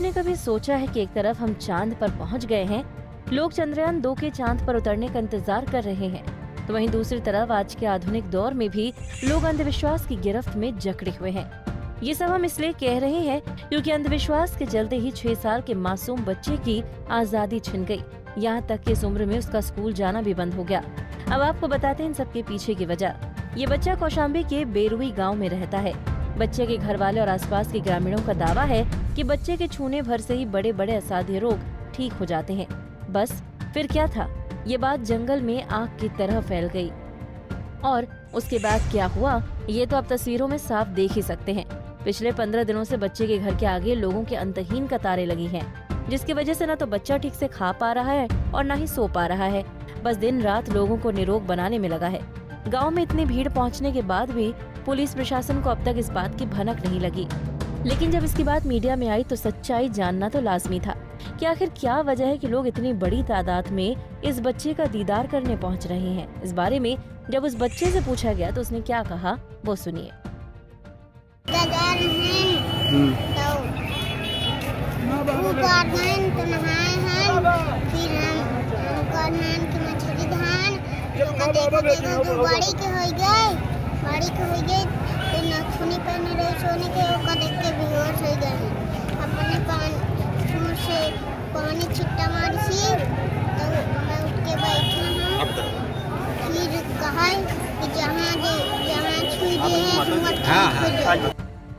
आपने कभी सोचा है कि एक तरफ हम चांद पर पहुंच गए हैं, लोग चंद्रयान 2 के चांद पर उतरने का इंतजार कर रहे हैं, तो वहीं दूसरी तरफ आज के आधुनिक दौर में भी लोग अंधविश्वास की गिरफ्त में जकड़े हुए हैं। ये सब हम इसलिए कह रहे हैं क्योंकि अंधविश्वास के चलते ही 6 साल के मासूम बच्चे की आजादी छिन गई। यहाँ तक कि इस उम्र में उसका स्कूल जाना भी बंद हो गया। अब आपको बताते हैं इन सब के पीछे की वजह। ये बच्चा कौशाम्बी के बेरुई गाँव में रहता है। बच्चे के घर वाले और आसपास के ग्रामीणों का दावा है कि बच्चे के छूने भर से ही बड़े बड़े असाध्य रोग ठीक हो जाते हैं। बस फिर क्या था, ये बात जंगल में आग की तरह फैल गई। और उसके बाद क्या हुआ, ये तो आप तस्वीरों में साफ देख ही सकते हैं। पिछले 15 दिनों से बच्चे के घर के आगे लोगों की अंतहीन कतारें लगी हैं, जिसकी वजह से न तो बच्चा ठीक से खा पा रहा है और न ही सो पा रहा है। बस दिन रात लोगों को निरोग बनाने में लगा है। गांव में इतनी भीड़ पहुंचने के बाद भी पुलिस प्रशासन को अब तक इस बात की भनक नहीं लगी। लेकिन जब इसकी बात मीडिया में आई तो सच्चाई जानना तो लाजमी था कि आखिर क्या वजह है कि लोग इतनी बड़ी तादाद में इस बच्चे का दीदार करने पहुंच रहे हैं। इस बारे में जब उस बच्चे से पूछा गया तो उसने क्या कहा, वो सुनिए। बाड़ी के हो गए तो नखुनी पहने रहे सोने के ओका देख के बेहोश हो गए। अपने मुंह से पानी छिट्टा मारी सी तो मैं उठ के बैठी हूँ। फिर कहा कि जहाँ छुई दे।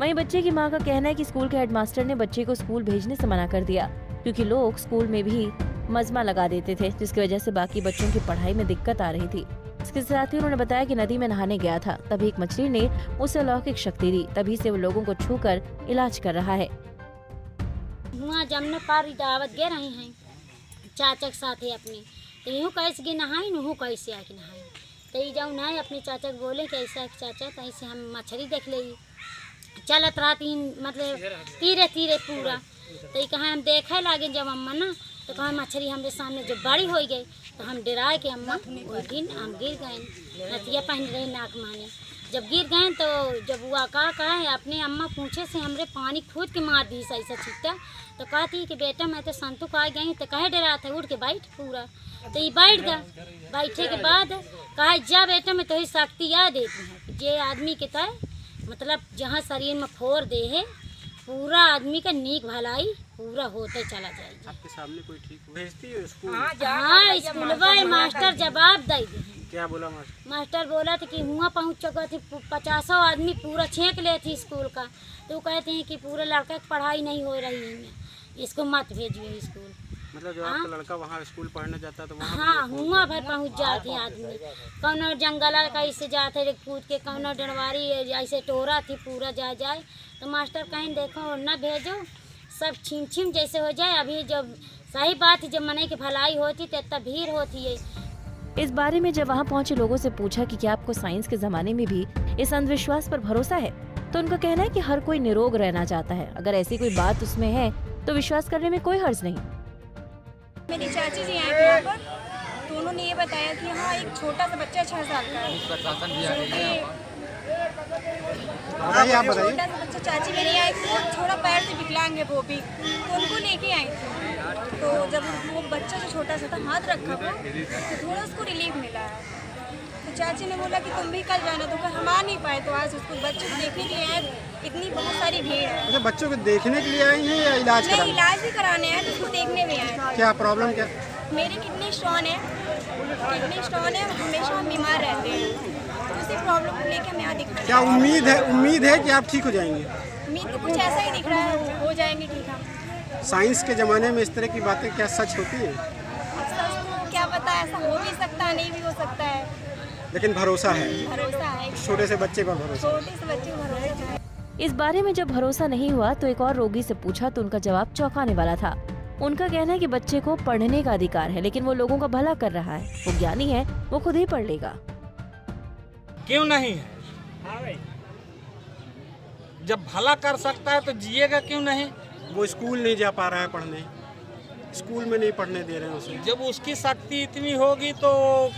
वहीं बच्चे की मां का कहना है कि स्कूल के हेडमास्टर ने बच्चे को स्कूल भेजने से मना कर दिया क्योंकि लोग स्कूल में भी मजमा लगा देते थे, जिसकी वजह से बाकी बच्चों की पढ़ाई में दिक्कत आ रही थी। इसके साथ ही उन्होंने बताया कि नदी में नहाने गया था, तभी एक मछली ने उसे अलौकिक शक्ति दी, तभी से वो लोगों को छूकर इलाज कर रहा है। जमने पार दावत गे रहे हैं चाचा के साथ है अपने, तो यूँ कैसे गे नहाई नहू कैसे आके नहाई, तो जाऊँ नहाए अपने चाचा को बोले कि ऐसा चाचा तो ऐसे हम मछली देख ले चलत राती मतलब तीरे तीरे पूरा, तो कहा हम देखे लागे जब अम्मा ना तो कहा मछली हमारे सामने जब बड़ी हो गई तो हम डराए के अम्मा वही दिन हम गिर गए, नथिया पहन रहे नाक माने। जब गिर गए तो जब वो कहा अपने अम्मा पूछे से हमरे पानी खूद के मार दी ऐसा छिट्टा, तो कहती कि बेटा मैं तो संतुक आ गई, तो कहे डरा था उड़ के बैठ पूरा, तो ये बैठ गया। बैठे के बाद कहा जा बेटा मैं तो ही शक्ति याद देती हूँ जे आदमी के तय मतलब जहाँ शरीर में फोड़ दे है पूरा आदमी का नीक भलाई पूरा होते चला जाएगा। आपके सामने कोई ठीक भेजती है स्कूल? हाँ स्कूल मास्टर जवाब दे दी। क्या बोला मास्टर बोला था कि हुआ पहुँच चुका थी 50 आदमी पूरा छेक ले थी स्कूल का, तो कहते हैं कि पूरे लड़के की पढ़ाई नहीं हो रही है, इसको मत भेजिए स्कूल। मतलब जो आपका लड़का वहाँ स्कूल पढ़ने जाता तो वहाँ हाँ हुआ भर पहुँच जाते आदमी, कौनो जंगल कैसे जाते कूद के, कौनो डनवारी ऐसे टोरा थी पूरा जाए तो मास्टर कहीं देखो न भेजो सब छिम छिम जैसे हो जाए। अभी जब सही बात जब मने की भलाई होती तो इतना भीड़ होती है। इस बारे में जब वहाँ पहुँचे लोगों से पूछा कि क्या आपको साइंस के जमाने में भी इस अंधविश्वास पर भरोसा है, तो उनका कहना है कि हर कोई निरोग रहना चाहता है, अगर ऐसी कोई बात उसमें है तो विश्वास करने में कोई हर्ज नहीं। मेरी चाची जी आए यहाँ पर तो उन्होंने ये बताया कि हाँ एक छोटा सा बच्चा 6 साल का है, छोटा सा बच्चा चाची मेरी आई थी, थोड़ा पैर से विकलांग है वो भी, तो उनको लेके आई थी। तो जब वो बच्चा जो छोटा सा था हाथ रखा वो तो थोड़ा उसको रिलीफ मिला है, तो चाची ने बोला कि तुम भी कल जाना, तो हम आ नहीं पाए, तो आज उसको बच्चे को देखने के लिए आए, इतनी बहुत सारी भीड़ है। अच्छा बच्चों को देखने के लिए आई हैं या इलाज कराने? नहीं इलाज भी कराने हैं, तो उसको देखने में आए। क्या प्रॉब्लम क्या? मेरी किडनी स्टोन है, हमेशा हम बीमार रहते हैं, तो उसी प्रॉब्लम को लेकर मैं यहाँ दिखा। क्या उम्मीद है कि आप ठीक हो जाएंगे? उम्मीद तो कुछ ऐसा ही दिख रहा है, हो जाएंगे ठीक हम। साइंस के ज़माने में इस तरह की बातें क्या सच होती है? अब सच तो क्या पता, ऐसा हो भी सकता है नहीं भी हो सकता है, लेकिन भरोसा है छोटे से बच्चे पर भरोसा। छोटे से बच्चे पर भरोसा है। इस बारे में जब भरोसा नहीं हुआ तो एक और रोगी से पूछा तो उनका जवाब चौंकाने वाला था। उनका कहना है कि बच्चे को पढ़ने का अधिकार है, लेकिन वो लोगों का भला कर रहा है, वो ज्ञानी है, वो खुद ही पढ़ लेगा। क्यों नहीं है? जब भला कर सकता है तो जिएगा क्यों नहीं? वो स्कूल नहीं जा पा रहा है पढ़ने, स्कूल में नहीं पढ़ने दे रहे हैं उसे। जब उसकी शक्ति इतनी होगी तो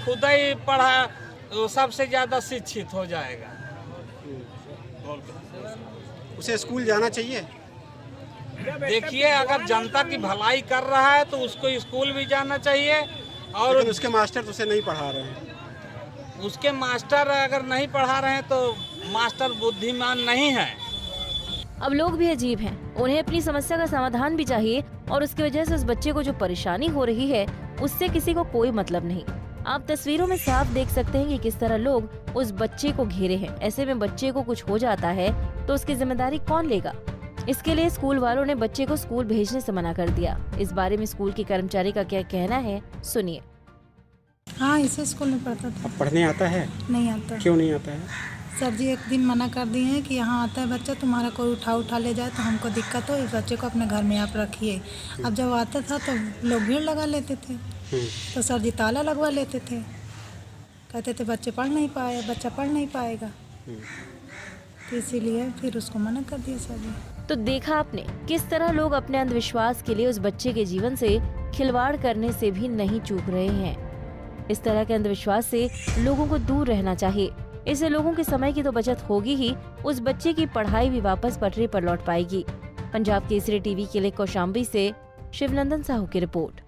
खुद ही पढ़ा तो सबसे ज्यादा शिक्षित हो जाएगा। उसे स्कूल जाना चाहिए। देखिए, अगर जनता की भलाई कर रहा है तो उसको स्कूल भी जाना चाहिए। और लेकिन उसके मास्टर तो उसे नहीं पढ़ा रहे हैं। उसके मास्टर अगर नहीं पढ़ा रहे हैं तो मास्टर बुद्धिमान नहीं है। अब लोग भी अजीब हैं, उन्हें अपनी समस्या का समाधान भी चाहिए और उसकी वजह से उस बच्चे को जो परेशानी हो रही है उससे किसी को कोई मतलब नहीं। आप तस्वीरों में साफ देख सकते हैं कि किस तरह लोग उस बच्चे को घेरे हैं। ऐसे में बच्चे को कुछ हो जाता है तो उसकी जिम्मेदारी कौन लेगा? इसके लिए स्कूल वालों ने बच्चे को स्कूल भेजने से मना कर दिया। इस बारे में स्कूल के कर्मचारी का क्या कहना है, सुनिए। हाँ, इसे स्कूल में पढ़ता था। अब पढ़ने आता है? नहीं आता। क्यों नहीं आता है? सर जी एक दिन मना कर दिए हैं कि यहाँ आता है बच्चा, तुम्हारा कोई उठा ले जाए तो हमको दिक्कत हो, इस बच्चे को अपने घर में आप रखिए। अब जब आता था तो लोग भीड़ लगा लेते थे, तो सर जी ताला लगवा लेते थे, कहते थे बच्चा पढ़ नहीं पाएगा। तो इसीलिए फिर उसको मना कर दिया सर जी। तो देखा आपने किस तरह लोग अपने अंधविश्वास के लिए उस बच्चे के जीवन से खिलवाड़ करने से भी नहीं चूक रहे हैं। इस तरह के अंधविश्वास से लोगों को दूर रहना चाहिए। इससे लोगों के समय की तो बचत होगी ही, उस बच्चे की पढ़ाई भी वापस पटरी पर लौट पाएगी। पंजाब केसरी टीवी के लिए कौशाम्बी से शिवनंदन साहू की रिपोर्ट।